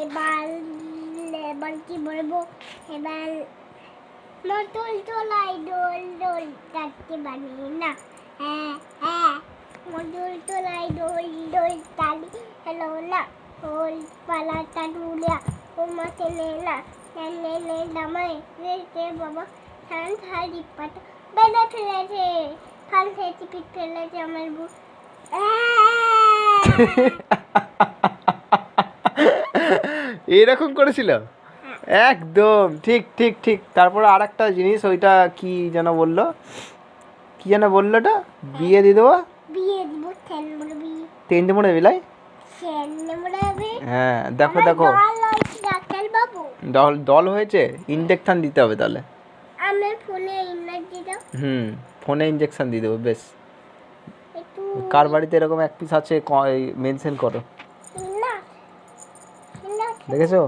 এবার এবার কি বলবো, এবার মোটর চলাই দোল দোল কাটতে পারি না। হ্যাঁ হ্যাঁ, মোটর চলাই দোল দোল তালি হলো না। ওল পালাটা ডুলিয়া ও মাঠে নে না, নে নে দামাই রে বাবা ধান হাড়ি পাতা বেঁধে ফেলেছে, ফাল খেয়েছি পিঠ ফেলেছে আমার বুক। এরকম করেছিল একদম ঠিক ঠিক ঠিক। তারপরে আর একটা জিনিস, ওইটা কি যেন বললো, কি যেন বললো ওটা, বিয়ে দিয়ে দেবো, বিয়ে দিব ঠেন মুড়ে বিয়ে তিনটে মনে বিলাই। ঠেন মুড়ে বিয়ে। হ্যাঁ দেখো দেখো, ডাক্তার বাবু দল দল হয়েছে, ইঞ্জেকশন দিতে হবে তাহলে। আমার ফোনে ইমেজ দাও ফোনে ইঞ্জেকশন দিয়ে দেবো বেশ। একটু কার বাড়িতে এরকম এক পিস আছে মেনশন করো, না না দেখেছো?